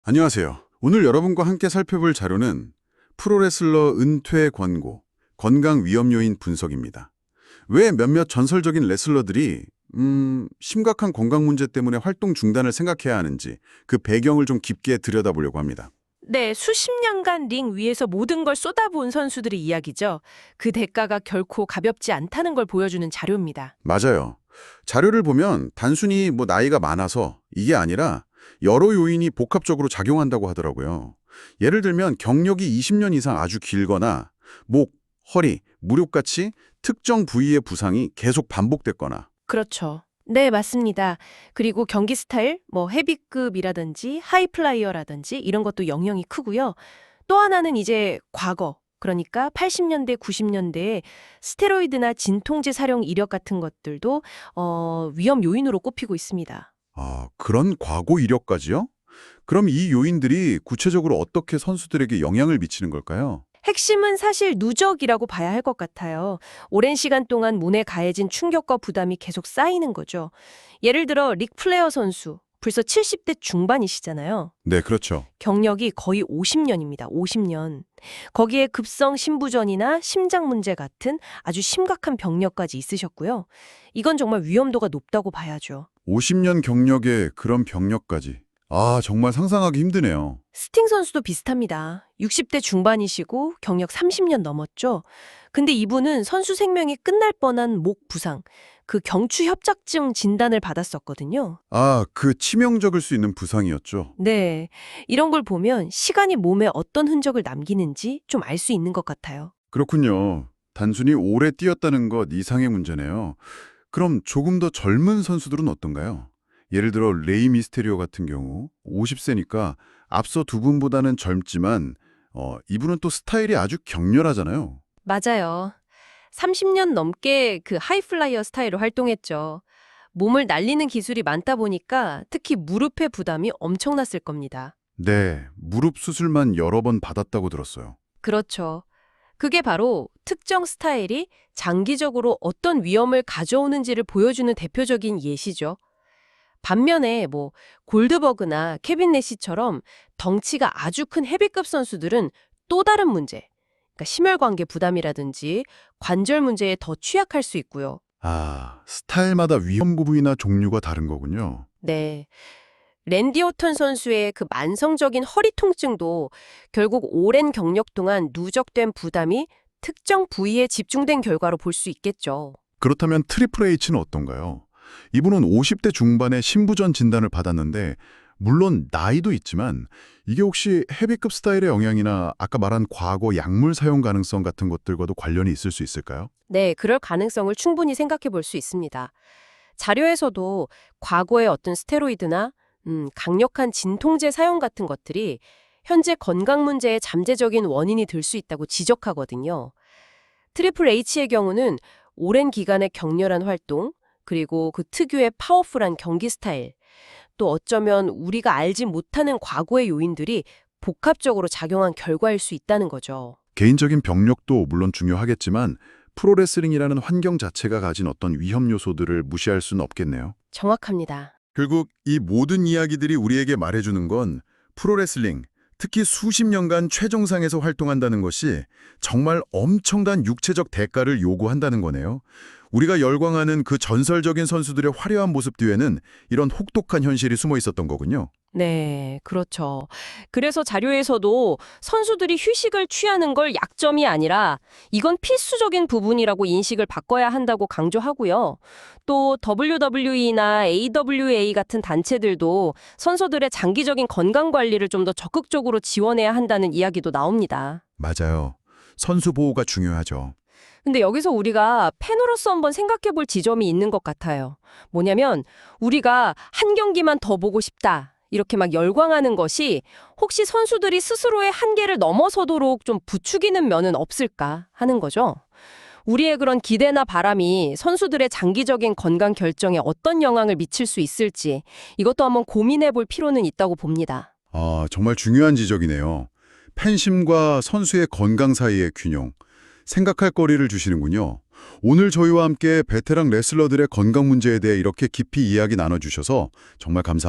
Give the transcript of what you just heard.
안녕하세요. 오늘 여러분과 함께 살펴볼 자료는 프로레슬러 은퇴 권고, 건강 위험 요인 분석입니다. 왜 몇몇 전설적인 레슬러들이 심각한 건강 문제 때문에 활동 중단을 생각해야 하는지 그 배경을 좀 깊게 들여다보려고 합니다. 네, 수십 년간 링 위에서 모든 걸 쏟아부은 선수들의 이야기죠. 그 대가가 결코 가볍지 않다는 걸 보여주는 자료입니다. 맞아요. 자료를 보면 단순히 나이가 많아서 이게 아니라 여러 요인이 복합적으로 작용한다고 하더라고요. 예를 들면 경력이 20년 이상 아주 길거나 목, 허리, 무릎같이 특정 부위의 부상이 계속 반복됐거나 그렇죠. 네, 맞습니다. 그리고 경기 스타일, 헤비급이라든지 하이플라이어라든지 이런 것도 영향이 크고요. 또 하나는 이제 과거, 그러니까 80년대, 90년대에 스테로이드나 진통제 사용 이력 같은 것들도 위험 요인으로 꼽히고 있습니다. 그런 과거 이력까지요? 그럼 이 요인들이 구체적으로 어떻게 선수들에게 영향을 미치는 걸까요? 핵심은 사실 누적이라고 봐야 할 것 같아요. 오랜 시간 동안 몸에 가해진 충격과 부담이 계속 쌓이는 거죠. 예를 들어 릭 플레어 선수, 벌써 70대 중반이시잖아요. 네, 그렇죠. 경력이 거의 50년입니다. 50년. 거기에 급성 심부전이나 심장 문제 같은 아주 심각한 병력까지 있으셨고요. 이건 정말 위험도가 높다고 봐야죠. 50년 경력에 그런 병력까지. 정말 상상하기 힘드네요. 스팅 선수도 비슷합니다. 60대 중반이시고 경력 30년 넘었죠. 근데 이분은 선수 생명이 끝날 뻔한 목 부상, 그 경추 협착증 진단을 받았었거든요. 그 치명적일 수 있는 부상이었죠. 네, 이런 걸 보면 시간이 몸에 어떤 흔적을 남기는지 좀 알 수 있는 것 같아요. 그렇군요. 단순히 오래 뛰었다는 것 이상의 문제네요. 그럼 조금 더 젊은 선수들은 어떤가요? 예를 들어 레이 미스테리오 같은 경우 50세니까 앞서 두 분보다는 젊지만 이분은 또 스타일이 아주 격렬하잖아요. 맞아요. 30년 넘게 그 하이플라이어 스타일로 활동했죠. 몸을 날리는 기술이 많다 보니까 특히 무릎의 부담이 엄청났을 겁니다. 네, 무릎 수술만 여러 번 받았다고 들었어요. 그렇죠. 그게 바로 특정 스타일이 장기적으로 어떤 위험을 가져오는지를 보여주는 대표적인 예시죠. 반면에 골드버그나 케빈 내시처럼 덩치가 아주 큰 헤비급 선수들은 또 다른 문제, 그러니까 심혈관계 부담이라든지 관절 문제에 더 취약할 수 있고요. 스타일마다 위험 부위나 종류가 다른 거군요. 네. 랜디 오턴 선수의 그 만성적인 허리 통증도 결국 오랜 경력 동안 누적된 부담이 특정 부위에 집중된 결과로 볼 수 있겠죠. 그렇다면 트리플 H는 어떤가요? 이분은 50대 중반에 심부전 진단을 받았는데 물론 나이도 있지만 이게 혹시 헤비급 스타일의 영향이나 아까 말한 과거 약물 사용 가능성 같은 것들과도 관련이 있을 수 있을까요? 네, 그럴 가능성을 충분히 생각해 볼 수 있습니다. 자료에서도 과거의 어떤 스테로이드나 강력한 진통제 사용 같은 것들이 현재 건강 문제의 잠재적인 원인이 될 수 있다고 지적하거든요. 트리플 H의 경우는 오랜 기간의 격렬한 활동, 그리고 그 특유의 파워풀한 경기 스타일, 또 어쩌면 우리가 알지 못하는 과거의 요인들이 복합적으로 작용한 결과일 수 있다는 거죠. 개인적인 병력도 물론 중요하겠지만 프로레슬링이라는 환경 자체가 가진 어떤 위험 요소들을 무시할 수는 없겠네요. 정확합니다. 결국 이 모든 이야기들이 우리에게 말해주는 건 프로레슬링, 특히 수십 년간 최정상에서 활동한다는 것이 정말 엄청난 육체적 대가를 요구한다는 거네요. 우리가 열광하는 그 전설적인 선수들의 화려한 모습 뒤에는 이런 혹독한 현실이 숨어 있었던 거군요. 네, 그렇죠. 그래서 자료에서도 선수들이 휴식을 취하는 걸 약점이 아니라 이건 필수적인 부분이라고 인식을 바꿔야 한다고 강조하고요. 또 WWE나 AWA 같은 단체들도 선수들의 장기적인 건강 관리를 좀 더 적극적으로 지원해야 한다는 이야기도 나옵니다. 맞아요. 선수 보호가 중요하죠. 근데 여기서 우리가 팬으로서 한번 생각해 볼 지점이 있는 것 같아요. 뭐냐면 우리가 한 경기만 더 보고 싶다. 이렇게 막 열광하는 것이 혹시 선수들이 스스로의 한계를 넘어서도록 좀 부추기는 면은 없을까 하는 거죠. 우리의 그런 기대나 바람이 선수들의 장기적인 건강 결정에 어떤 영향을 미칠 수 있을지 이것도 한번 고민해 볼 필요는 있다고 봅니다. 정말 중요한 지적이네요. 팬심과 선수의 건강 사이의 균형. 생각할 거리를 주시는군요. 오늘 저희와 함께 베테랑 레슬러들의 건강 문제에 대해 이렇게 깊이 이야기 나눠주셔서 정말 감사합니다.